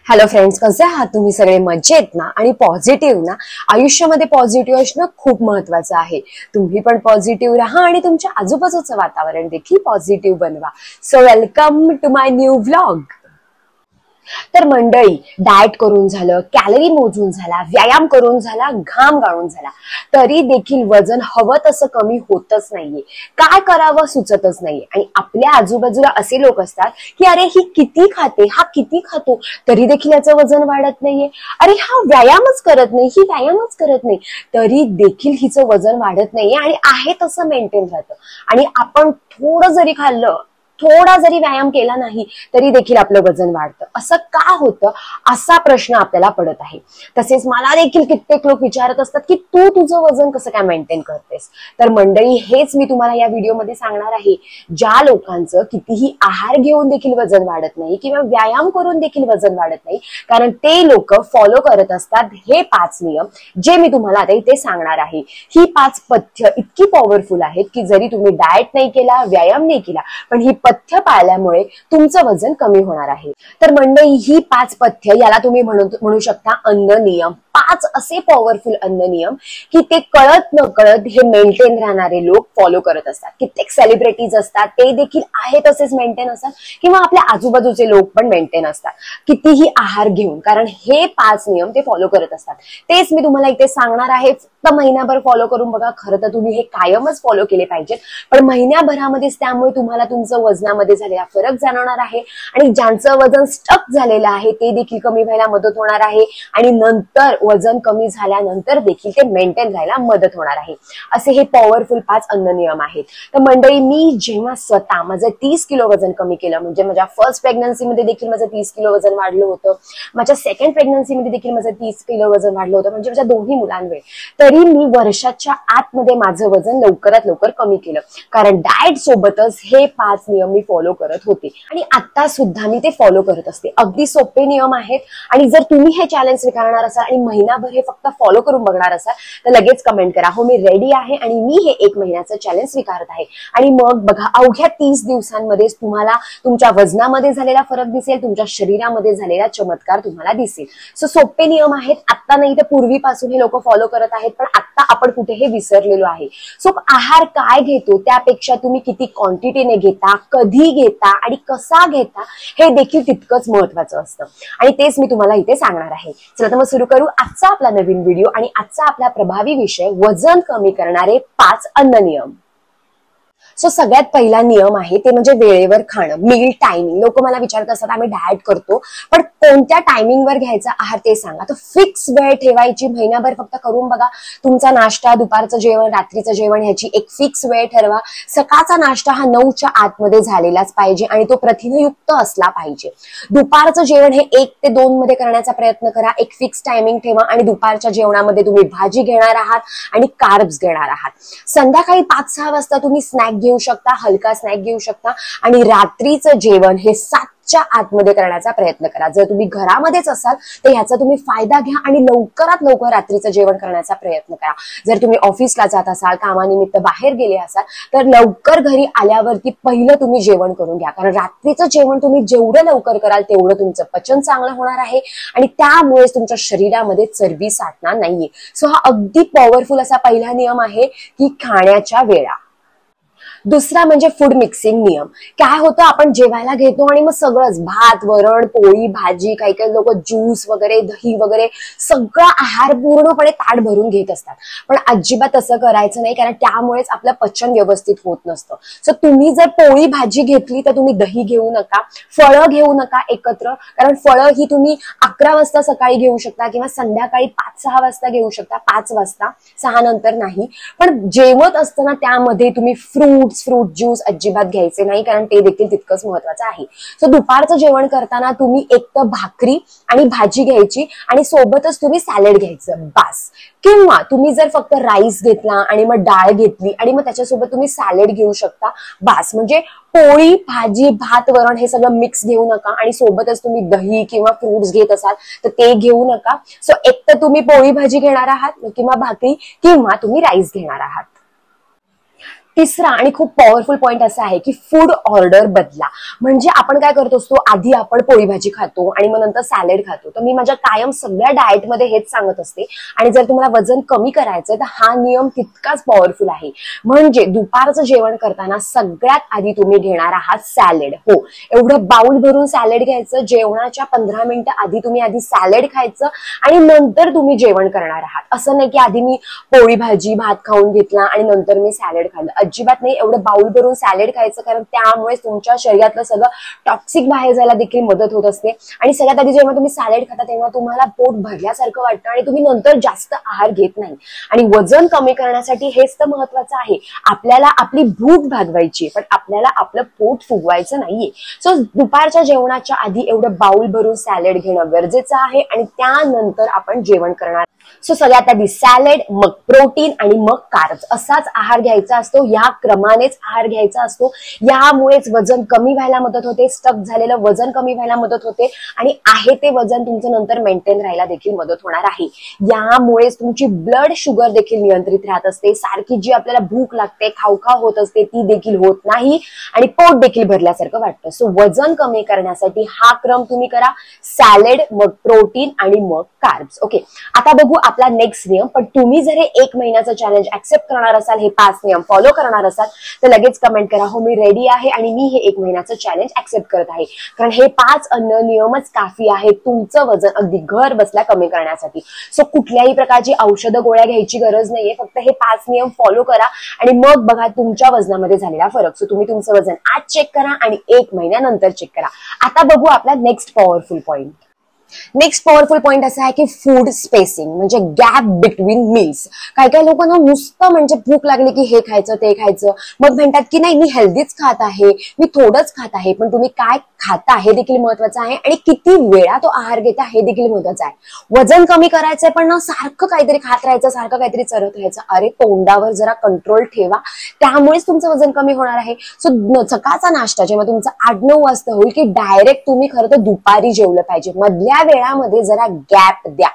Hello friends, कसे आहात तुम्ही सगळे? मजेत ना? आणि पॉझिटिव्ह ना? आयुष्यामध्ये पॉझिटिव्ह असणं खूप महत्वाचं आहे. तुम्ही पण पॉझिटिव्ह राहा आणि तुमच्या आजूबाजूचं वातावरण देखील पॉझिटिव्ह बनवा. So welcome to my new vlog. तर मंडळी, डाएट करून झालं, कॅलरी मोजून झाला, व्यायाम करून झाला, घाम गाळून झाला, तरी देखील वजन हवं तसं कमी होतच नाहीये. काय करावं सुचतच नाहीये. आणि आपल्या आजूबाजूला असे लोक असतात की अरे ही किती खाते, हा किती खातो, तरी देखील याचं वजन वाढत नाहीये. अरे हा व्यायामच करत नाही, ही व्यायामच करत नाही, तरी देखील हिचं वजन वाढत नाहीये आणि आहे तसं मेंटेन राहतं. आणि आपण थोडं जरी खाल्लं, थोडा जरी व्यायाम केला नाही, तरी देखील आपलं वजन वाढतं. असं का होतं, असा प्रश्न आपल्याला पडत आहे. तसेच मला देखील कित्येक लोक विचारत असतात की तू तुझं वजन कसं काय मेंटेन करतेस. तर मंडळी, हेच मी तुम्हाला या व्हिडिओमध्ये सांगणार आहे. ज्या लोकांचं कितीही आहार घेऊन देखील वजन वाढत नाही किंवा व्यायाम करून देखील वजन वाढत नाही, कारण ते लोक फॉलो करत असतात हे 5 नियम, जे मी तुम्हाला आता इथे सांगणार आहे. ही 5 पथ्य इतकी पॉवरफुल आहेत की जरी तुम्ही डाएट नाही केला, व्यायाम नाही केला, पण ही पथ्य पाळल्यामुळे तुमचं वजन कमी होणार आहे. तर मंडळी, ही 5 पथ्य, याला तुम्ही म्हणू शकता अन्न नियम. 5 असे पॉवरफुल अन्न नियम की ते कळत न कळत हे मेंटेन राहणारे लोक फॉलो करत असतात. कित्येक सेलिब्रिटीज असतात, ते देखील आहे तसेच मेंटेन असतात, किंवा आपल्या आजूबाजूचे लोक पण मेंटेन असतात कितीही आहार घेऊन, कारण हे 5 नियम ते फॉलो करत असतात. तेच मी तुम्हाला इथे सांगणार आहे. फक्त महिनाभर फॉलो करून बघा. खरं तर तुम्ही हे कायमच फॉलो केले पाहिजेत, पण महिन्याभरामध्येच त्यामुळे तुम्हाला तुमचं वजनामध्ये झालेला फरक जाणवणार आहे. आणि ज्यांचं वजन स्टक झालेलं आहे ते देखील कमी व्हायला मदत होणार आहे. आणि नंतर वजन कमी झाल्यानंतर देखील ते मेंटेन राहायला मदत होणार आहे. असे हे पॉवरफुल 5 अन्न नियम आहेत. तर मंडळी, मी जेव्हा स्वतः माझं 30 किलो वजन कमी केलं, म्हणजे माझ्या फर्स्ट प्रेग्नन्सीमध्ये देखील माझं 30 किलो वजन वाढलं होतं, माझ्या सेकंड प्रेग्नन्सीमध्ये देखील माझं 30 किलो वजन वाढलं होतं, म्हणजे माझ्या दोन्ही मुलांमुळे, तरी मी वर्षाच्या आतमध्ये माझं वजन लवकरात लवकर कमी केलं, कारण डाएट सोबतच हे 5 नियम मी फॉलो करत होते. आणि आता सुद्धा मी ते फॉलो करत असते. अगदी सोपे नियम आहेत. आणि जर तुम्ही हे चॅलेंज स्वीकारणार असाल आणि महिनाभर हे फक्त फॉलो करून बघणार असाल, तर लगेच कमेंट करा, हो मी रेडी आहे आणि मी हे 1 महिन्याचं चॅलेंज स्वीकारत आहे. आणि मग बघा, अवघ्या 30 दिवसांमध्येच तुम्हाला तुमच्या वजनामध्ये झालेला फरक दिसेल, तुमच्या शरीरामध्ये झालेला चमत्कार तुम्हाला दिसेल. सो सोपे नियम आहेत. आता नाही तर पूर्वीपासून हे लोक फॉलो करत आहेत, पण आता आपण कुठे हे विसरलेलो आहे. सो आहार काय घेतो त्यापेक्षा तुम्ही किती क्वांटिटीने घेता, कधी घेता आणि कसा घेता, हे देखील तितकंच महत्वाचं असतं. आणि तेच मी तुम्हाला इथे सांगणार आहे. चला तर मग सुरू करू आजचा आपला नवीन व्हिडिओ. आणि आजचा आपला प्रभावी विषय, वजन कमी करणारे 5 अन्न नियम. सो सगळ्यात पहिला नियम आहे ते म्हणजे वेळेवर खाणं, मील टायमिंग. लोक मला विचारत असतात आम्ही डाएट करतो, पण कोणत्या टायमिंगवर घ्यायचा आहार ते सांगा. तर फिक्स वेळ ठेवायची. महिनाभर फक्त करून बघा. तुमचा नाश्ता, दुपारचं जेवण, रात्रीचं जेवण, ह्याची एक फिक्स वेळ ठरवा. सकाळचा नाश्ता हा 9च्या आतमध्ये झालेलाच पाहिजे आणि तो प्रथिनयुक्त असला पाहिजे. दुपारचं जेवण हे 1 ते 2 मध्ये करण्याचा प्रयत्न करा. एक फिक्स टायमिंग ठेवा आणि दुपारच्या जेवणामध्ये तुम्ही भाजी घेणार आहात आणि कार्ब्स घेणार आहात. संध्याकाळी 5-6 वाजता तुम्ही स्नॅक घेऊ शकता, हलका स्नॅक घेऊ शकता. आणि रात्रीचं जेवण हे 7च्या आतमध्ये करण्याचा प्रयत्न करा. जर तुम्ही घरामध्येच असाल तर ह्याचा तुम्ही फायदा घ्या आणि लवकरात लवकर रात्रीचं जेवण करण्याचा प्रयत्न करा. जर तुम्ही ऑफिसला जात असाल, कामानिमित्त बाहेर गेले असाल, तर लवकर घरी आल्यावरती पहिलं तुम्ही जेवण करून घ्या, कारण रात्रीचं जेवण तुम्ही जेवढं लवकर कराल तेवढं तुमचं पचन चांगलं होणार आहे आणि त्यामुळेच तुमच्या शरीरामध्ये चरबी साठणार नाहीये. सो हा अगदी पॉवरफुल असा पहिला नियम आहे की खाण्याच्या वेळा. दुसरा म्हणजे फूड मिक्सिंग नियम. काय होतं, आपण जेवायला घेतो आणि मग सगळंच भात, वरण, पोळी, भाजी, काही काही लोक ज्यूस वगैरे, दही वगैरे सगळा आहार पूर्णपणे ताट भरून घेत असतात. पण अजिबात तसं करायचं नाही, कारण त्यामुळेच आपलं पचन व्यवस्थित होत नसतं. सो तुम्ही जर पोळी भाजी घेतली तर तुम्ही दही घेऊ नका, फळं घेऊ नका एकत्र, कारण फळं ही तुम्ही 11 वाजता सकाळी घेऊ शकता किंवा संध्याकाळी 5-6 वाजता घेऊ शकता. 5 वाजता, 6 नंतर नाही. पण जेवत असताना त्यामध्ये तुम्ही फ्रूट ज्यूस अजिबात घ्यायचे नाही, कारण ते देखील तितकंच महत्वाचं आहे. सो दुपारचं जेवण करताना तुम्ही एक तर भाकरी आणि भाजी घ्यायची आणि सोबतच तुम्ही सॅलड घ्यायचं, बास. किंवा तुम्ही जर फक्त राईस घेतला आणि मग डाळ घेतली आणि मग त्याच्यासोबत तुम्ही सॅलड घेऊ शकता, बास. म्हणजे पोळी, भाजी, भात, वरण हे सगळं मिक्स घेऊ नका आणि सोबतच तुम्ही दही किंवा फ्रुट्स घेत असाल तर ते घेऊ नका. सो एक तर तुम्ही पोळी भाजी घेणार आहात किंवा भाकरी, किंवा तुम्ही राईस घेणार आहात. तिसरा आणि खूप पॉवरफुल पॉइंट असा आहे की फूड ऑर्डर बदला. म्हणजे आपण काय करत असतो, आधी आपण पोळी भाजी खातो आणि मग नंतर सॅलेड खातो. तर मी माझ्या कायम सगळ्या डाएटमध्ये हेच सांगत असते. आणि जर तुम्हाला वजन कमी करायचं तर हा नियम तितकाच पॉवरफुल आहे. म्हणजे दुपारचं जेवण करताना सगळ्यात आधी तुम्ही घेणार आहात सॅलेड. हो, एवढं बाउल भरून सॅलेड घ्यायचं. जेवणाच्या 15 मिनिटं आधी तुम्ही आधी सॅलेड खायचं आणि नंतर तुम्ही जेवण करणार आहात. असं नाही की आधी मी पोळी भाजी भात खाऊन घेतला आणि नंतर मी सॅलेड खाल्लं. अजिबात नाही. एवढं बाउल भरून सॅलेड खायचं, कारण त्यामुळे तुमच्या शरीरातलं सगळं टॉक्सिक बाहेर जायला देखील मदत होत असते. आणि सगळ्यात आधी जेव्हा तुम्ही सॅलेड खाता तेव्हा तुम्हाला पोट भरल्यासारखं वाटतं आणि तुम्ही नंतर जास्त आहार घेत नाही. आणि वजन कमी करण्यासाठी हेच तर महत्वाचं आहे. आपल्याला आपली भूक भागवायची, पण आपल्याला आपलं पोट फुगवायचं नाहीये. सो दुपारच्या जेवणाच्या आधी एवढं बाउल भरून सॅलेड घेणं गरजेचं आहे आणि त्यानंतर आपण जेवण करणार. सो सगळ्यात आधी सॅलेड, मग प्रोटीन आणि मग कार्ब्स असाच आहार घ्यायचा असतो. या क्रमानेच आहार घ्यायचा असतो. यामुळेच वजन कमी व्हायला मदत होते, स्टक झालेलं वजन कमी व्हायला मदत होते आणि आहे ते वजन तुमचं नंतर मेंटेन राहायला देखील मदत होणार आहे. यामुळेच तुमची ब्लड शुगर देखील नियंत्रित राहत असते. सारखी जी आपल्याला भूक लागते, खावखाव होत असते, ती देखील होत नाही आणि पोट देखील भरल्यासारखं वाटतं. सो वजन कमी करण्यासाठी हा क्रम तुम्ही करा. सॅलेड, मग प्रोटीन आणि मग कार्ब्स. ओके, आता बघू आपला नेक्स्ट नियम. पण तुम्ही जर हे 1 महिन्याचं चॅलेंज ऍक्सेप्ट करणार असाल, हे 5 नियम फॉलो करणार असाल, तर लगेच कमेंट करा, हो मी रेडी आहे आणि मी हे 1 महिन्याचं चॅलेंज ऍक्सेप्ट करत आहे. कारण हे 5 अन्न नियमच काफी आहे तुमचं वजन अगदी घर बसल्या कमी करण्यासाठी. सो कुठल्याही प्रकारची औषधं गोळ्या घ्यायची गरज नाहीये. फक्त हे 5 नियम फॉलो करा आणि मग बघा तुमच्या वजनामध्ये झालेला फरक. सो तुम्ही तुमचं वजन आज चेक करा आणि 1 महिन्यानंतर चेक करा. आता बघू आपला next powerful point. Next powerful point असा आहे की फूड स्पेसिंग, म्हणजे गॅप बिटवीन मील्स. काही काही लोकांना नुसतं म्हणजे भूक लागली की हे खायचं ते खायचं, मग म्हणतात की नाही मी हेल्दीच खात आहे, मी थोडंच खात आहे. पण तुम्ही काय खाता हे देखील महत्वाचं आहे आणि किती वेळा तो आहार घेता हे देखील महत्वाचं आहे. वजन कमी करायचंय पण ना सारखं काहीतरी खात राहायचं, सारखं काहीतरी चरत राहायचं. अरे तोंडावर जरा कंट्रोल ठेवा, त्यामुळेच तुमचं वजन कमी होणार आहे. सो सकाळचा नाश्ता जेव्हा तुमचा 8-9 वाजता होईल की डायरेक्ट तुम्ही खरं तर दुपारी जेवलं पाहिजे. मधल्या वेळामध्ये जरा गॅप द्या.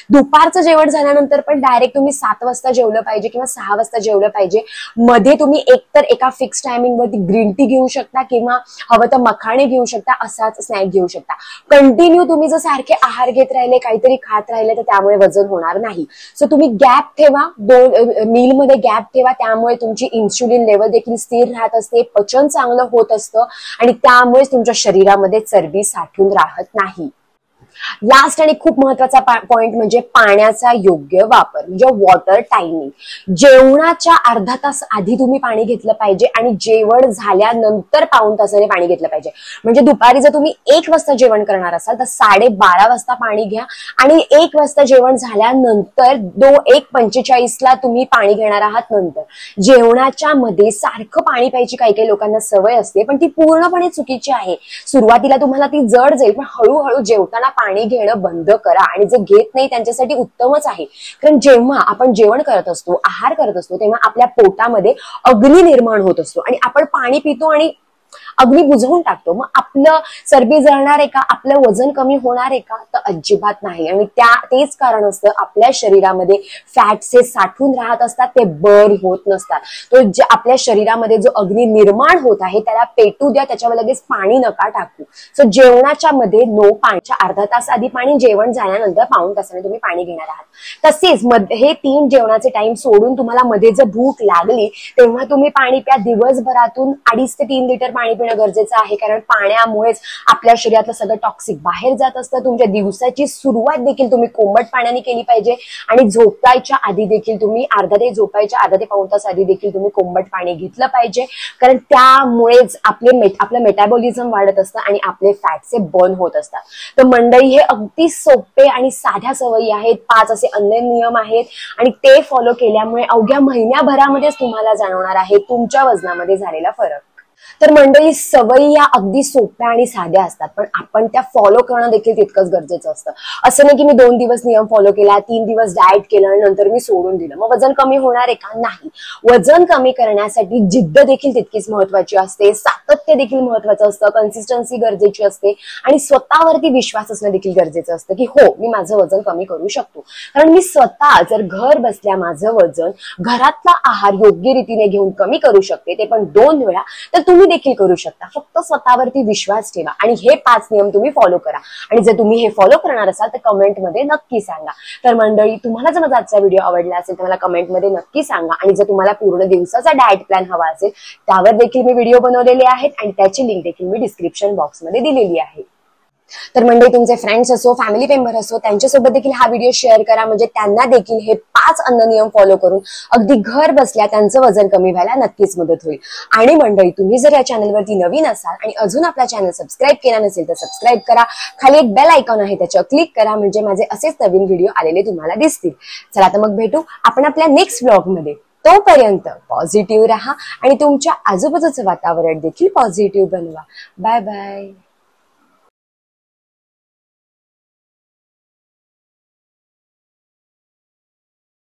दुपारचं जेवण झाल्यानंतर पण डायरेक्ट तुम्ही 7 वाजता जेवलं पाहिजे किंवा 6 वाजता जेवलं पाहिजे. मध्ये तुम्ही एकतर एका फिक्स टायमिंग वरती ग्रीन टी घेऊ शकता किंवा हवं तर मखाणे घेऊ शकता, असाच स्नॅक घेऊ शकता. कंटिन्यू तुम्ही जर सारखे आहार घेत राहिले, काहीतरी खात राहिले, तर त्यामुळे वजन होणार नाही. सो तुम्ही गॅप ठेवा, 2 मील मध्ये गॅप ठेवा. त्यामुळे तुमची इन्शुलिन लेवल देखील स्थिर राहत असते, पचन चांगलं होत असतं आणि त्यामुळेच तुमच्या शरीरामध्ये चरबी साठून राहत नाही. लास्ट आणि खूप महत्वाचा पॉइंट म्हणजे पाण्याचा योग्य वापर, म्हणजे वॉटर टायमिंग. जेवणाच्या अर्धा तास आधी तुम्ही पाणी घेतलं पाहिजे आणि जेवण झाल्यानंतर पाऊण तासाने पाणी घेतलं पाहिजे. म्हणजे दुपारी जर तुम्ही 1 वाजता जेवण करणार असाल तर 12:30 वाजता पाणी घ्या आणि 1 वाजता जेवण झाल्यानंतर 1:45 ला तुम्ही पाणी घेणार आहात. नंतर जेवणाच्या मध्ये सारखं पाणी प्यायची काही काही लोकांना सवय असते, पण ती पूर्णपणे चुकीची आहे. सुरुवातीला तुम्हाला ती जड जाईल, पण हळूहळू जेवताना पाणी घेणं बंद करा आणि जे घेत नाही त्यांच्यासाठी उत्तमच आहे. कारण जेव्हा आपण जेवण करत असतो, आहार करत असतो, तेव्हा आपल्या पोटामध्ये अग्नी निर्माण होत असतो आणि आपण पाणी पितो आणि अग्नी बुझवून टाकतो. मग आपलं चरबी जळणार आहे का, आपलं वजन कमी होणार आहे का, तर अजिबात नाही. आणि तेच कारण असतं आपल्या शरीरामध्ये फॅट्स हे साठून राहत असतात, ते बर्न होत नसतात. तो जे आपल्या शरीरामध्ये जो अग्नी निर्माण होत आहे त्याला पेटू द्या, त्याच्यावर लगेच पाणी नका टाकू. सो जेवणाच्या मध्ये पाण्याच्या अर्धा तास आधी पाणी, जेवण झाल्यानंतर पाऊण तासाने तुम्ही पाणी घेणार आहात. तसेच हे 3 जेवणाचे टाइम सोडून तुम्हाला मध्ये जर भूक लागली तेव्हा तुम्ही पाणी प्या. दिवसभरातून 2.5 ते 3 लिटर पाणी पिणं गरजेचं आहे, कारण पाण्यामुळेच आपल्या शरीरातलं सगळं टॉक्सिक बाहेर जात असतं. तुमच्या दिवसाची सुरुवात देखील तुम्ही कोमट पाण्याने केली पाहिजे आणि झोपायच्या आधी देखील तुम्ही अर्धा ते पाऊण तास आधी देखील तुम्ही कोमट पाणी घेतलं पाहिजे, कारण त्यामुळेच आपलं मेटाबॉलिझम वाढत असतं आणि आपले फॅट्स हे बर्न होत असतात. तर मंडळी, हे अगदी सोपे आणि साध्या सवयी आहेत, 5 असे अन्य नियम आहेत आणि ते फॉलो केल्यामुळे अवघ्या महिन्याभरामध्येच तुम्हाला जाणवणार आहे तुमच्या वजनामध्ये झालेला फरक. तर मंडळी, सवयी या अगदी सोप्या आणि साध्या असतात, पण आपण त्या फॉलो करणं देखील तितकंच गरजेचं असतं. असं नाही की मी 2 दिवस नियम फॉलो केला, 3 दिवस डाएट केलं आणि नंतर मी सोडून दिलं, मग वजन कमी होणार आहे का? नाही. वजन कमी करण्यासाठी जिद्द देखील तितकीच महत्वाची असते, सातत्य देखील महत्वाचं असतं, कन्सिस्टन्सी गरजेची असते आणि स्वतःवरती विश्वास असणं देखील गरजेचं असतं की हो, मी माझं वजन कमी करू शकतो. कारण मी स्वतः जर घर बसल्या माझं वजन, घरातला आहार योग्य रीतीने घेऊन कमी करू शकते, ते पण 2 वेळा, तर तुम्ही देखील करू शकता. फक्त स्वतःवरती विश्वास ठेवा आणि हे 5 नियम तुम्ही फॉलो करा. आणि जर तुम्ही हे फॉलो करणार असाल तर कमेंटमध्ये नक्की सांगा. तर मंडळी, तुम्हाला जर माझा आजचा व्हिडिओ आवडला असेल तर मला कमेंटमध्ये नक्की सांगा. आणि जर तुम्हाला पूर्ण दिवसाचा डाएट प्लॅन हवा असेल, त्यावर देखील मी व्हिडिओ बनवलेले आहेत आणि त्याची लिंक देखील मी डिस्क्रिप्शन बॉक्समध्ये दिलेली आहे. तर मंडळी, तुमचे फ्रेंड्स असो, फॅमिली मेंबर असो, त्यांच्यासोबत देखील हा व्हिडिओ शेअर करा, म्हणजे त्यांना देखील हे 5 अन्न नियम फॉलो करून अगदी घर बसल्या त्यांचं वजन कमी व्हायला नक्कीच मदत होईल. आणि मंडळी, तुम्ही जर या चॅनलवरती नवीन असाल आणि अजून आपला चॅनल सबस्क्राईब केला नसेल तर सबस्क्राईब करा. खाली एक बेल आयकॉन आहे, त्याच्यावर क्लिक करा, म्हणजे माझे असेच नवीन व्हिडिओ आलेले तुम्हाला दिसतील. चला तर मग भेटू आपण आपल्या नेक्स्ट व्लॉगमध्ये. तोपर्यंत पॉझिटिव्ह राहा आणि तुमच्या आजूबाजूचं वातावरण देखील पॉझिटिव्ह बनवा. Bye bye.